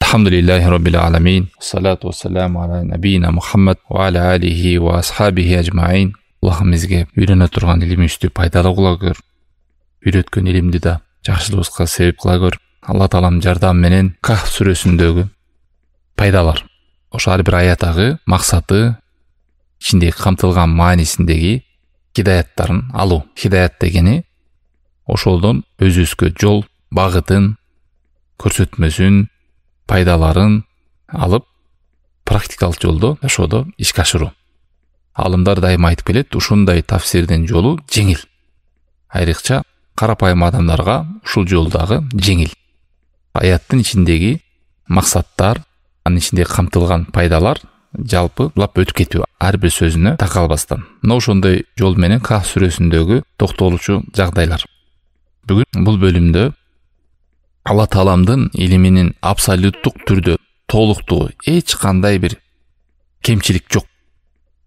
Elhamdülillahi Rabbil alamin. Salatu vesselamu ala nabiyina Muhammad wa ala alihi wa ashabihi ecmaîn. Allah'ım bizge үйрөнө турган илимибизди пайдалуу кыла көр. Үйрөткөн илимди да жакшылыгыбызга себеп кыла көр. Алла Тааланын жардамы менен Кахф сүрөсүндөгү пайдалар. Ошо ар бир аяттагы максаты, ичиндеги камтылган маанисиндеги хидаяттарын алуу. Хидаят дегени ошолдон өзүбүзгө жол, багытын, көрсөтмөсүн, пайдаларын алып, практикалык жолдо ошодо ишке ашыруу. Алымдар дайыма айтып келет, ушундай тафсирдин жолу жеңил. Айрыкча карапайым адамдарга ушул жолдагы жеңил. Аяттын ичиндеги максаттар, анын ичинде камтылган пайдалар жалпы лап өтүп кетүү, ар бир сөзүнө такалбастан. Мына ошондой жол менен Кахф сүрөсүндөгү токтолуучу жагдайлар. Бүгүн бул бөлүмдө Алла Тааламдын илиминин абсолюттук түрдө толуктугу, эч кандай бир кемчилик жок.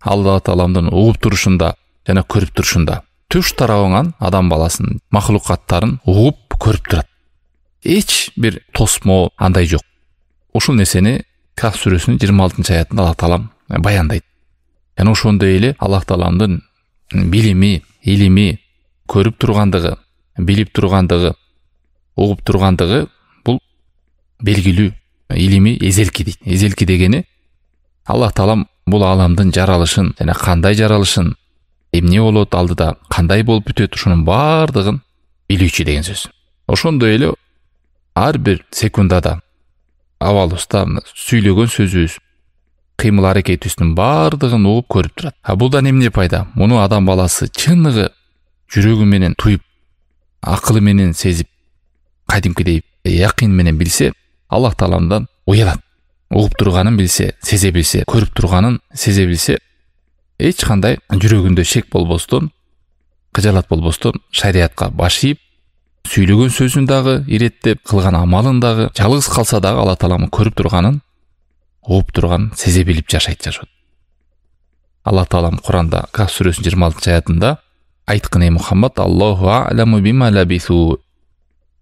Алла Тааламдын угуп турушунда жана көрүп турушунда. Түш тарабынан адам баласынын махлукаттарын угуп көрүп турат. Эч бир тосмо андай жок. Ушул нерсени Кахф сүрөсүнүн 26 аятында Алла Таалам баяндайт. Жана ошондой эле Алла Тааламдын билими, илими, көрүп тургандыгы, билип тургандыгы, угуп тургандыгы бул белгилүү, илими эзелки дейт. Эзелки дегени Алла Таалам бул аламдын жаралышын жана кандай жаралышын, эмне болот алдыда, кандай болуп бүтөт, ушунун баардыгын билүүчү деген сөз. Ошондой эле ар бир секундада абалыбызда сүйлөгөн сөзүбүз, кыймыл аракетибиздин баардыгын угуп көрүп турат. Булдан эмне пайда? Муну адам баласы чыныгы жүрөгү менен туюп, акылы менен сезип, кадимкидей якын менен билсе, Аллах Тааламдан уялат. Угуп турганын билсе, сезе билсе, көрүп турганын сезе билсе, эч кандай жүрөгүндө шек болбостон, кыжалат болбостон шариатка баш ийип, сүйлөгөн сөзүн дагы иреттеп, кылган амалын дагы, жалгыз калса дагы Алла Тааламын көрүп турганын, угуп турганын сезе билип жашайт. Алла Таалам Куранда Кахф сүрөсүнүн 26 аятында айткын: Мухаммад Аллаху а'ламу бима лабису.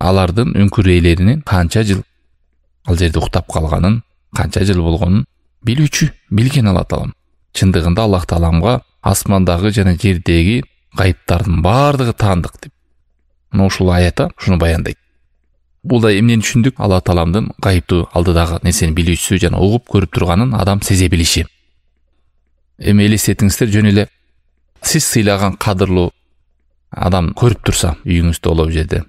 Алардын өңкүрөйлеринин канча жыл ал жерде уктап калганын, канча жыл болгонун билүүчү, билген Алла Таалам. Чындыгында Аллах Тааламга асмандагы жана жердеги гайыптардын баардыгы таандык деп. Мына ушул аятта ушуну баяндайт. Бул да эмнени түшүндүк? Алла Тааламдын гайыптуу алдыдагы нерсени билүүчүсү жана угуп көрүп турганын адам сезе билиши. Эми элестетиңиздер, жөн эле сиз сыйлаган кадырлуу адам көрүп турса үйүңүздө болуп жерде,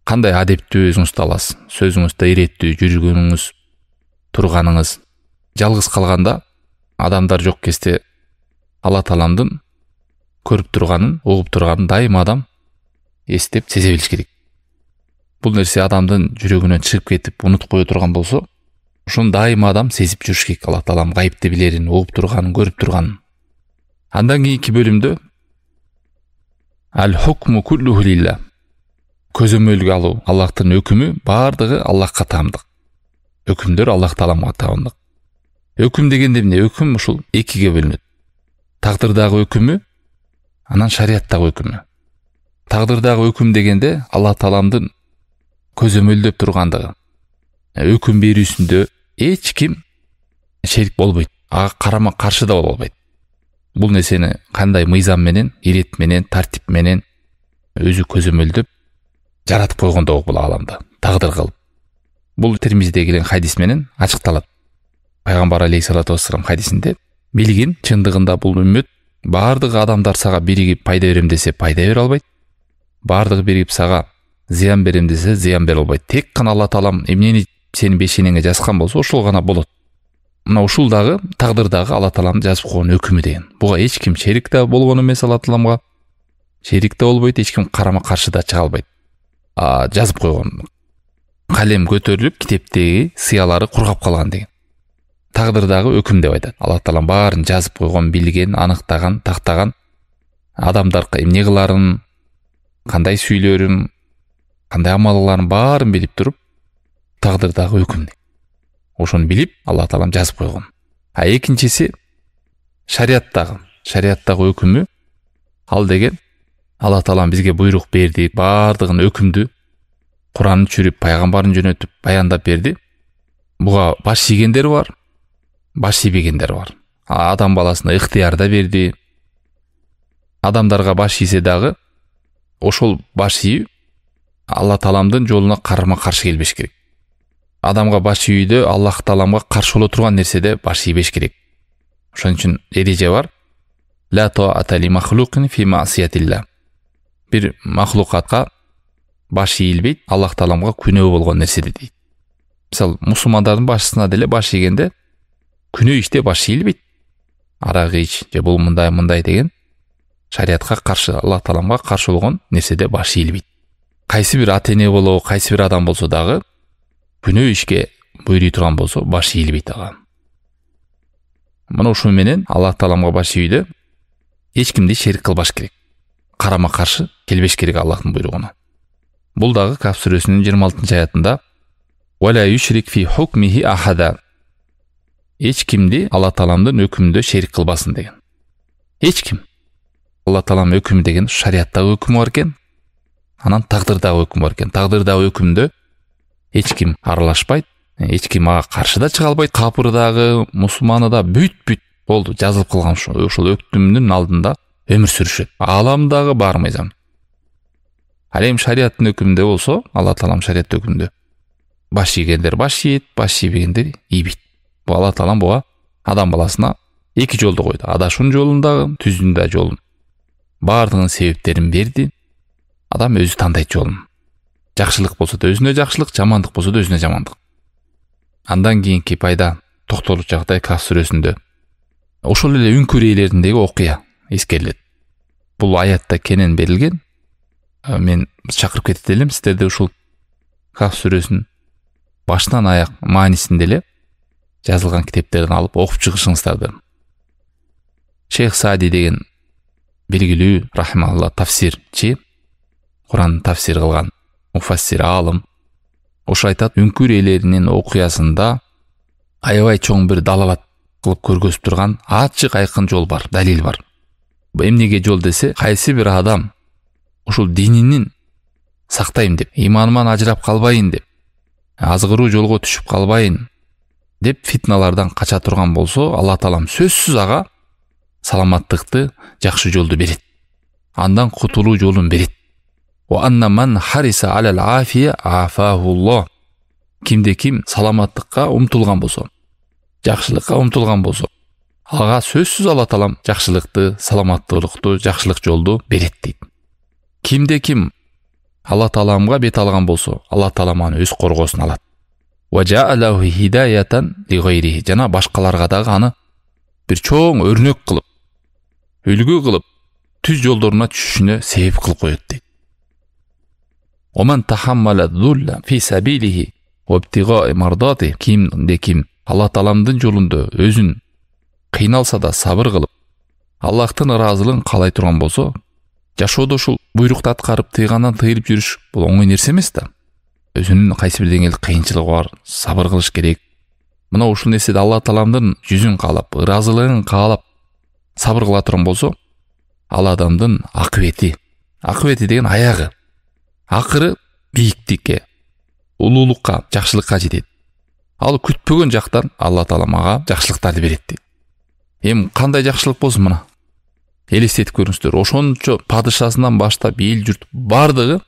кандай адептүү өзүңүздү аласыз? Сөзүңүздө иреттүү жүргөнүңүз, турганыңыз. Жалгыз калганда, адамдар жок кезде Алла Тааламдын көрүп турганын, угуп турганын дайыма адам эстеп сезе билиш керек. Бул нерсе адамдын жүрөгүнөн чыгып кетип, унутуп кое турган болсо, ошону дайыма адам сезип жүрүш керек. Алла Таалам гайыпты билерин, угуп турганын, көрүп турганын. Андан кийинки бөлүмдө аль-хукму куллуху лилла. Көзөмөлгө алуу, Аллахтын өкүмү баардыгы Аллахка таандык. Өкүмдөр Аллах Тааламга таандык. Өкүм дегенде эмне? Өкүм ушул экиге бөлүнөт. Тагдырдагы өкүмү, анан шариаттагы өкүмү. Тагдырдагы өкүм дегенде Алла Тааламдын көзөмөлдөп тургандыгы. Өкүм берүүсүндө эч ким шерик болбойт, ага карама каршы да боло албайт. Бул нерсени кандай мыйзам менен, ирет менен, тартип менен өзү көзөмөлдөп жаратып койгондо бул аламда, тагдыр кылып. Бул Тирмизиде келген хадис менен ачыкталат. Пайгамбар алейхиссалату вассалам хадисинде: билгин, чындыгында бул үммөт баардыгы адамдар сага биригип пайда берем десе пайда бере албайт. Баардыгы биригип сага зыян берем десе зыян бере албайт. Тек гана Алла Таалам эмнени сенин бешенеңе жазган болсо, ошол гана болот. Мына ушул дагы тагдырдагы Алла Таалам жазып койгон өкүмү деген. Буга эч ким шерик да болгон эмес, Алла Тааламга шерик да болбойт, эч ким карама каршы да чыга албайт. Жазып койгон. Калем көтөрүлүп, китептеги сыялары кургап калган деген. Тагдырдагы өкүм деп айтат. Алла Таалам баарын жазып койгон, билген, аныктаган, тактаган. Адамдар эмне кыларын, кандай сүйлөрүн, кандай амал кыларын баарын билип туруп, тагдырдагы өкүм. Ошону билип, Алла Таалам жазып койгон. Экинчиси шариаттагы өкүмү. Ал деген Алла Таалам бизге буйрук берди, баардыгын өкүмдү Куранны чүрүп, пайгамбарын жөнөтүп баяндап берди. буга баш ийгендер бар, баш ийбегендер бар. Адам баласына ыктыяр да берди. Адамдарга баш ийсе дагы ошол баш ийүү Алла Тааламдын жолуна карама каршы келбеш керек. Адамга баш ийүүдө Аллах Тааламга каршы боло турган нерседе баш ийбеш керек. Ошон үчүн эреже бар. Ла таата ли махлукин фи маасиятилла. Бир махлукатка баш ийилбейт Аллах Тааламга күнөө болгон нерседе дейт. Мисалы, мусулмандардын башысына деле баш ийгенде күнөө иште баш ийилбейт. Арак ич же бул мындай деген шариатка каршы, Аллах Тааламга каршы болгон нерседе баш ийилбейт. Кайсы бир ата-эне болобу, кайсы бир адам болсо дагы күнөө ишке буйруй турган болсо баш ийилбейт ага. Мына ушун менен Аллах Тааламга баш ийүүдө эч кимди шерик кылбаш керек. Карама каршы келбеш керек Аллахтын буйругуна. Бул дагы Каф сүрөсүнүн 26-аятында «Вала юшрик фи хукмихи ахада». Эч кимди Алла Тааламдын өкүмүндө шерик кылбасын деген. Эч ким. Алла Таалам өкүмү деген шариаттагы өкүмү бар экен. Анан тагдырдагы өкүм бар экен. Тагдырдагы өкүмдө эч ким аралашпайт, эч ким ага каршы да чыга албайт. Капырдагы, мусулманы да бүт болду, жазылып калган ошол өкүмдүн алдында өмүр сүрүшөт. Аламдагы бар мыйзам. Ал эми шариаттын өкүмүндө болсо, Алла Таалам шариат өкүмүндө баш ийгендер баш ийет, баш ийбегендер ийбейт. Бул Алла Таалам буга адам баласына эки жолду койду. Адашуун жолун дагы, түздүн да жолун. Бардыгынын себептерин берди. Адам өзү тандайт жолун. Жакшылык болсо да өзүнө жакшылык, жамандык болсо да өзүнө жамандык. Андан кийинки пайда токтолуп жагдай Каф сүрөсүндө. Ошол эле үңкүр ээлериндеги окуя эскерилет. Бул аятта кенен берилген. Мен чакырып кетет элем сиздерди ушул Каф сүрөсүнүн баштан аяк маанисин деле жазылган китептерден алып окуп чыгышыңыздарды. Шейх Саади деген белгилүү рахималла тафсирчи, Куран тафсир кылган муфассир алым, ошо айтат, үңкүр ээлеринин окуясында аябай чоң бир далалат кылып көргөзүп турган ачык айкын жол бар, далил бар. Эмнеге жол десе, кайсы бир адам ушул дининин сактайм деп, иманыман ажырап калбайын деп, азгыруу жолго түшүп калбайын деп фитналардан кача турган болсо, Алла Таалам сөзсүз ага саламаттыкты, жакшы жолду берет. Андан кутулуу жолун берет. Ва анна ман хариса алал афия афахуллах. Кимде ким саламаттыкка умтулган болсо, жакшылыкка умтулган болсо, ага сөзсүз Алла Таалам жакшылыкты, саламаттыкты, жакшылык жолду берет дейт. Кимде ким Алла Тааламга бет алган болсо, Алла Таалам аны өз коргосуна алат. Ва жаалаху хидаятан ли гайрихи. Жана башкаларга дагы аны бир чоң өрнөк кылып, үлгү кылып, түз жолдоруна түшүшүнө себеп кылып коет дейт. Оман тахаммала зулла фи сабилихи ва ibtigha'i mardati. Кимде ким Алла Тааламдын жолунда өзүн кыйналса да сабыр кылып, Аллахтын ыраазылыгын каалай турган болсо, жашоодо ушул буйрукту аткарып, тыйгандан тыйылып жүрүш бул оңой нерсе эмес да. Өзүнүн кайсы бир деңгээлде кыйынчылыгы бар, сабыр кылыш керек. Мына ушул нерседе Алла Тааламдын жүзүн каалап, ыраазылыгын каалап, сабыр кыла турган болсо, ал адамдын акыбети деген аягы, акыры бийиктикке, улуулукка, жакшылыкка жетет. Ал күтпөгөн жактан Алла Таалам ага жакшылыктарды берет дейт. Эми кандай жакшылык болсун мына? Элестетип көрүңүздөр. Ошончо падышасынан баштап эл журт бардыгы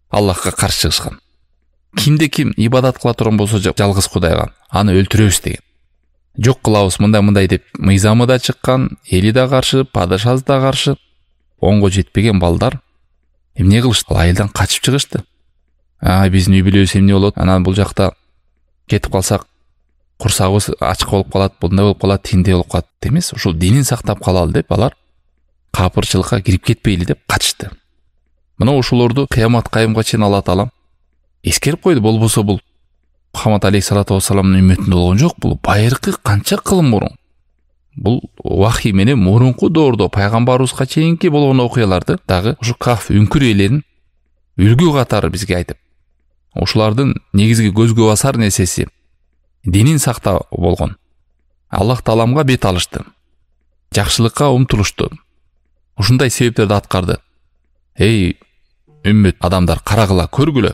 Аллахка каршы чыгышкан. Кимде ким ибадат кыла турган болсо жалгыз Кудайга, аны өлтүрөбүз деген. Жок кылабыз мындай деп мыйзамы да чыккан, эли да каршы, падышасы да каршы. Онго жетпеген балдар эмне кылышты? Айылдан качып чыгышты. Биздин үй бүлөбүз эмне болот? Анан бул жакта кетип калсак курсагыбыз ачык болуп калат, мындай болуп калат, тиндей болуп калат эмес. Ушул динин сактап калалы деп алар капырчылыкка кирип кетпейли деп качышты. Мына ошолорду кыямат кайымга чейин Алла Таалам эскерип койду. Болбосо бул Мухаммад алейхиссалату вассаламдын үммөтүндө болгон жок. Бул байыркы канча кылым мурун. Бул вахий менен мурунку доордо пайгамбарыбызга чейинки болгон окуяларды дагы ушу Каф үңкүр ээлерин үлгү катары бизге айтып, ошолардын негизги көзгө басар нерсеси динин сактоо болгон. Аллах Тааламга бет алышты, жакшылыкка умтулушту. Ушундай себептерди аткарды. Эй үммөт адамдар, карагыла, көргүлө.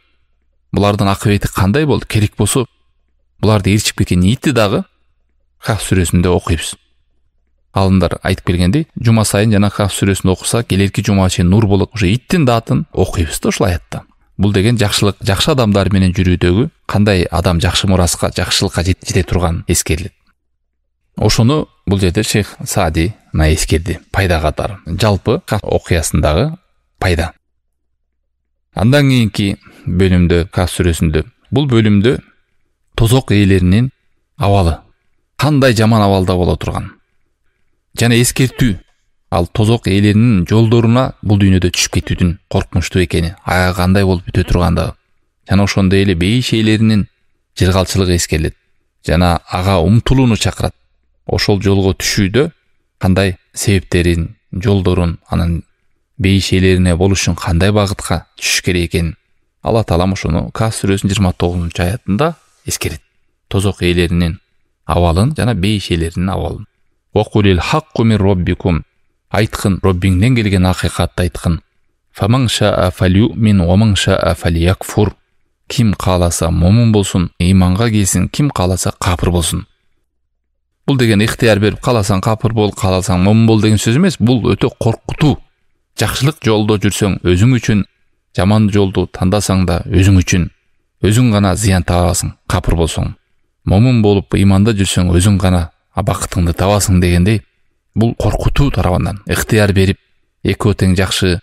Булардын акыбети кандай болду? Керек болсо буларды ээрчип кеткен итти дагы Кахф сүрөсүндө окуйбуз. Алымдар айтып келгендей, жума сайын жана Кахф сүрөсүн окуса, келерки жума чейин нур болот. Ошо иттин да атын окуйбуз да ушул аятта. Бул деген жакшылык, жакшы адамдар менен жүрүүдөгү кандай адам жакшы мураска, жакшылыкка жете турган эскерилет. Ошону бул жерде Шейх Саади эскерди, пайда катары. Жалпы Кахф окуясындагы пайда. Андан кийинки бөлүмдө, Кахф сүрөсүндө, бул бөлүмдө тозок ээлеринин абалы, кандай жаман абалда боло турган жана эскертүү, ал тозок ээлеринин жолдоруна бул дүйнөдө түшүп кетүүдүн коркунучтуу экени, ага кандай болуп бүтө тургандыгы жана ошондой эле бейиш ээлеринин жыргалчылыгы эскерилет жана ага умтулууну чакырат. Ошол жолго түшүүдө кандай себептерин, жолдорун, анан бейиш ээлерине болуш үчүн кандай багытка түшүш керек экенин Алла Таалам ошону Кахф сүрөсүнүн 29-аятында эскерет. Тозок ээлеринин абалын жана бейиш ээлеринин абалын. Вакулил хакку мин роббикум, айткын, Роббиңден келген акыйкатты айткын. Фаман шаа фалюмин ва ман шаа фалякфур. Ким кааласа момун болсун, ыйманга келсин, ким кааласа капыр болсун. Бул деген ыктыяр берип, кааласаң капыр бол, кааласаң момун бол деген сөз эмес. Бул өтө коркутуу. Жакшылык жолдо жүрсөң өзүң үчүн, жаман жолду тандасаң да өзүң үчүн. Өзүң гана зыян табасың, капыр болсоң. Момун болуп, ыйманда жүрсөң өзүң гана бакытыңды табасың дегендей, бул коркутуу тарабынан ыктыяр берип, экөө тең жакшы,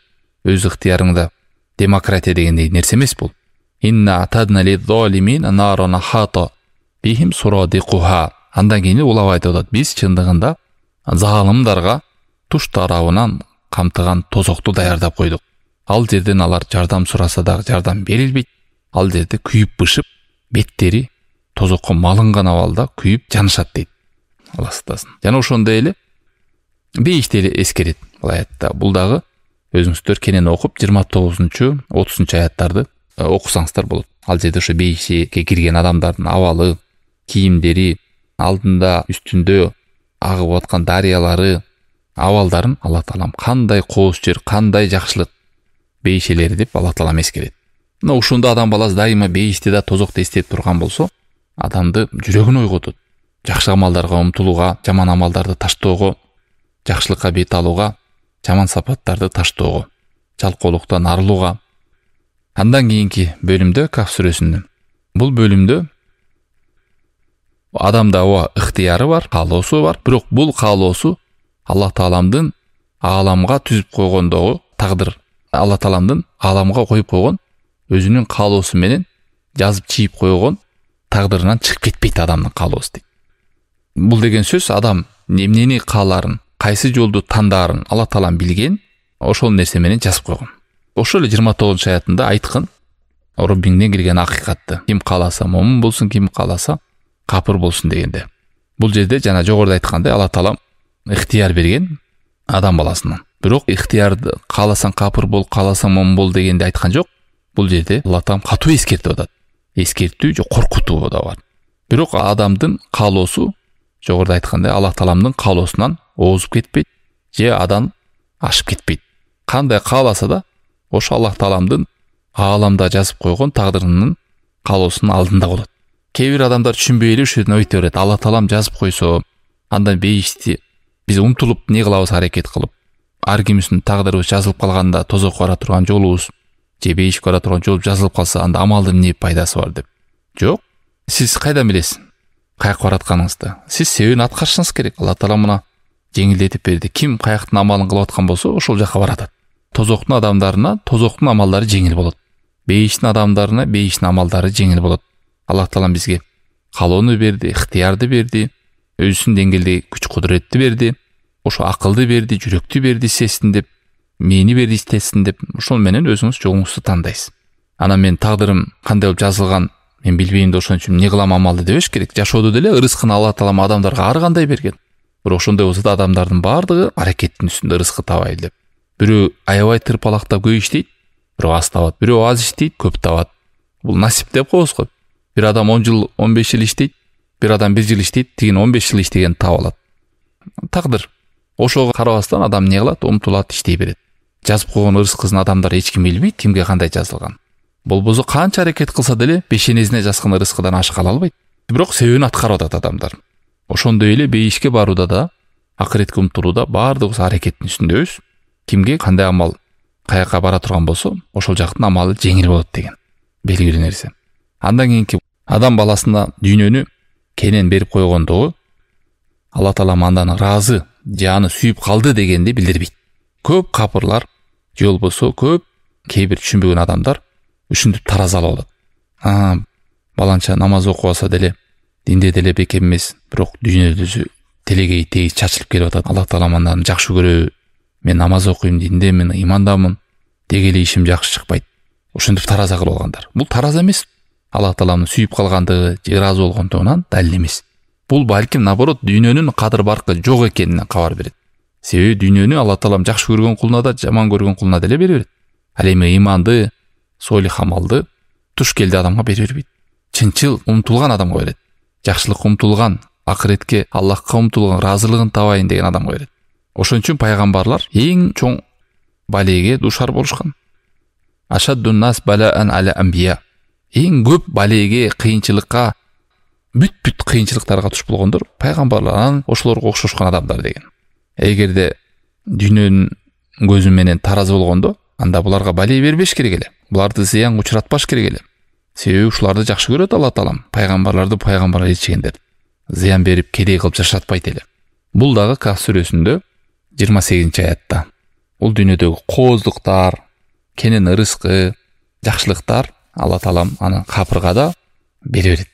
өз ыктыярыңда демократия дегендей нерсе эмес бул. Инна атадна лиз-залимин нарана хата бихим сурадиқуха. Андан кийин улап айтып атат, биз чындыгында залымдарга туш тарабынан камтыган тозокту даярдап койдук. Ал жерден алар жардам сураса дагы жардам берилбейт. Ал жерде күйүп бышып, беттери тозокко малынган абалда күйүп жанышат дейт. Алла сактасын. Жана ошондой эле бейишти эле эскерет бул аятта. Бул дагы өзүңүздөр кенен окуп 29-30 аяттарды окусаңыздар болот. Ал жерде ошо бейишке кирген адамдардын абалы, кийимдери, алдында, үстүндө агып аткан дарыялары, абалдарын Алла Таалам кандай кооз жер, кандай жакшылык бейишелери деп Алла Таалам эскерет. Мына ушунда адам баласы дайыма бейишти да тозокто эстеп турган болсо, адамды жүрөгүн ойготот. Жакшы амалдарга умтулууга, жаман амалдарды таштоого, жакшылыкка бет алууга, жаман сапаттарды таштоого, жалкоолуктан арылууга. Андан кийинки бөлүмдө Кахф сүрөсүнүн. Бул бөлүмдө адамда ыктыяры бар, каалоосу бар, бирок бул каалоосу Алла Тааламдын ааламга түзүп койгондогу тагдыр. Алла Тааламдын ааламга коюп койгон өзүнүн каалоосу менен жазып чийип койгон тагдырынан чыгып кетпейт адамдын каалоосу дейт. Бул деген сөз адам эмнени кааларын, кайсы жолду тандаарын Алла Таалам билген, ошол нерсе менен жазып койгон. Ошол эле 29-аятында айткын, Роббиңден келген акыйкатты. Ким кааласа момун болсун, ким кааласа капыр болсун дегенде. Бул жерде жана жогоруда айткандай Алла Таалам ыктыяр берген адам баласына. Бирок ыктыярды кааласаң капыр бол, кааласаң момун бол дегенде айткан жок. Бул жерде Алла Таалам катуу эскертип атат. Эскертүү же коркутуу да бар. Бирок адамдын каалоосу жогоруда айткандай Алла Тааламдын каалоосунан оозуп кетпейт же адан ашып кетпейт. Кандай кааласа да ошо Алла Тааламдын ааламда жазып койгон тагдырынын каалоосунун алдында болот. Кээ бир адамдар түшүнбөй эле ушул жерден ойт берет. Алла Таалам жазып койсо, андан бейишти биз умтулуп не кылабыз, аракет кылып, ар кимибиздин тагдырыбыз жазылып калганда тозокко бара турган жолубуз же бейишке бара турган жол жазылып калса, анда амалдын эмне пайдасы бар деп. Жок. Сиз кайдан билесиз каяка баратканыңызды? Сиз себебин аткарышыңыз керек. Алла Таала мына жеңилдетип берди. Ким каяктын амалын кылып аткан болсо, ошол жака баратат. Тозоктун адамдарына тозоктун амалдары жеңил болот. Бейиштин адамдарына бейиштин амалдары жеңил болот. Алла Таалам бизге каалоону берди, ыктыярды берди, өзүнүн деңгээлдеги күч кудуретти берди, ошо акылды берди, жүрөктү берди, сестин деп, мени берди, истесин деп, ошол менен өзүңүз жолуңузду тандайсыз. Анан мен тагдырым кандай болуп жазылган, мен билбейм да ошон үчүн эмне кылам амалды дебеш керек. Жашоодо деле ырыскын Алла Таалам адамдарга ар кандай берген. Бирок ошондой болсо да адамдардын баардыгы аракеттин үстүндө ырыскы табайлы деп. Бирөө аябай тырпалактап көп иштейт, бирөө аз табат. Бирөө аз иштейт, көп табат. Бул насип деп коебуз го. Bir adam 10 жыл, 15 жыл иштейт, bir adam 1 жыл иштейт, тигин 15 жыл иштеген таап алат. Тагдыр. Ошого карабастан адам не кылат? Умтулат, иштей берет. Жазып койгон ырыскысын адамдар эч ким билбейт, кимге кандай жазылган. Болбосо канча аракет кылса деле, бешенесине жазган ырыскыдан ашык ала албайт. бирок себебин аткарып атат адамдар. Ошондой эле бейишке барууда да, акыретке умтулууда баардыгыбыз аракеттин үстүндөбүз. Кимге кандай амал каяка бара турган болсо, ошол жактын амалы жеңил болот деген белгилүү нерсе. Андан кийинки адам баласына дүйнөнү кенен берип койгондугу Алла Таала андан ыраазы, же аны сүйүп калды дегенди билдирбейт. Көп капырлар же болбосо көп кейбир түшүнбөгөн адамдар ушинтип таразалап алат. Баланча намаз окуп алса деле, динде деле бекем эмес, бирок дүйнөдө телегей тегиз чачылып келип атат. Алла Таала андан жакшы көрөбү? Мен намаз окуйм, диндемин, имандамын, деги эле ишим жакшы чыкпайт. Ушинтип тараза кылып алгандар. Бул тараза эмес. Алла Тааланы сүйүп калгандыгы, же ыраазы болгондугунан далил эмес. Бул балким наоборот дүйнөнүн кадыр баркы жок экенине кабар берет. Себеби дүйнөнү Алла Таалам жакшы көргөн кулуна да, жаман көргөн кулуна деле бере берет. Ал эми иманды, сойлих амалды туш келди адамга бере бербейт. Чынчыл умтулган адамга берет. Жакшылыкка умтулган, акыретке, Аллахка умтулган, ыраазылыгын табайын деген адамга берет. Ошон үчүн пайгамбарлар эң чоң балеге душар болушкан. Ашаддун нас балаан аля амбия. Эң көп балеге, кыйынчылыкка, бүт кыйынчылыктарга туш болгондор пайгамбарлар, ошолорго окшошкон адамдар деген. Эгерде дүйнөнүн көзү менен таразы болгондо, анда буларга бале бербеш керек эле. Буларды зыянга учуратпаш керек эле. Себеби ушуларды жакшы көрөт Алла Таалам, пайгамбарларды пайгамбар элчигендер. Зыян берип кедей кылып жашатпайт эле. Бул дагы Каф сүрөсүндө 28-аятта. Бул дүйнөдөгү кооздуктар, кенен ырыскы, жакшылыктар Алла Таалам аны капырга да бере берет.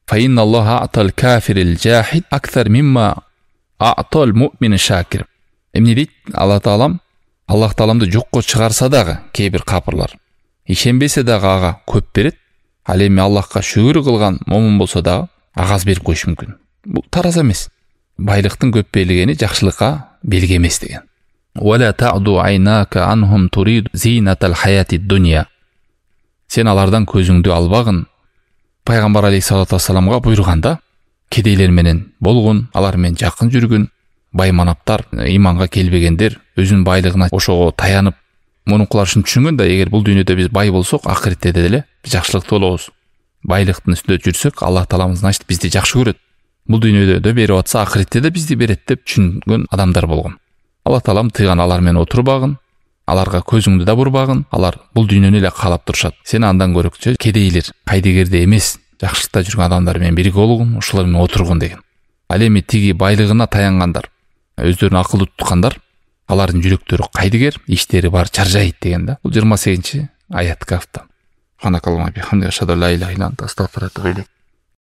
Fa inna Allaha a'tal kafiril jahid akthar mimma a'tal mu'min shakir. Эмне дейт? Алла Тааламды жокко чыгарса дагы кейбир капырлар ишенбесе дагы ага көп берет. Ал эми Аллахка шүгүр кылган момун болсо дагы ага аз берип коюш мүмкүн. Бул тараза эмес. Байлыктын көп берилгени жакшылыкка белги эмес деген. Wala ta'du aynaka anhum turid zinatal hayatid dunya. Сен алардан көзүңдү албагын. Пайгамбар алейхиссалату вассаламга буйруганда, кедейлер менен болгон, алар менен жакын жүргүн, байманаптар, иманга келбегендер, өзүнүн байлыгына ошого таянып, мунукулар ушин түшүнгөн да, эгер бул дүйнөдө биз бай болсок, акыретте деле биз жакшылыкты болобуз. Байлыктын үстүндө жүрсөк, Алла Тааламыз значит бизди жакшы көрөт. Бул дүйнөдө да берип атса, акыретте да бизди берет деп түшүнгөн адамдар болгон. Алла Таалам тыйган алар менен отурбагын, аларга көзүңдү да бурбагын, алар бул дүйнөнү эле каалап турушат. Сен андан көрөкчө кедейлер, кайдыгерде эмес, жакшылыкта жүргөн адамдар менен бирге болгон, ошолор менен отургун деген. Ал эми тиги байлыгына таянгандар, өздөрүн акылдуу туткандар, алардын жүрөктөрү кайдыгер, иштери бар чаржайт деген да. Бул 28-аят Кафта. Ханакаллаху бихамди ашхаду ла иляха илля анта астагфирука ва атубу илейк.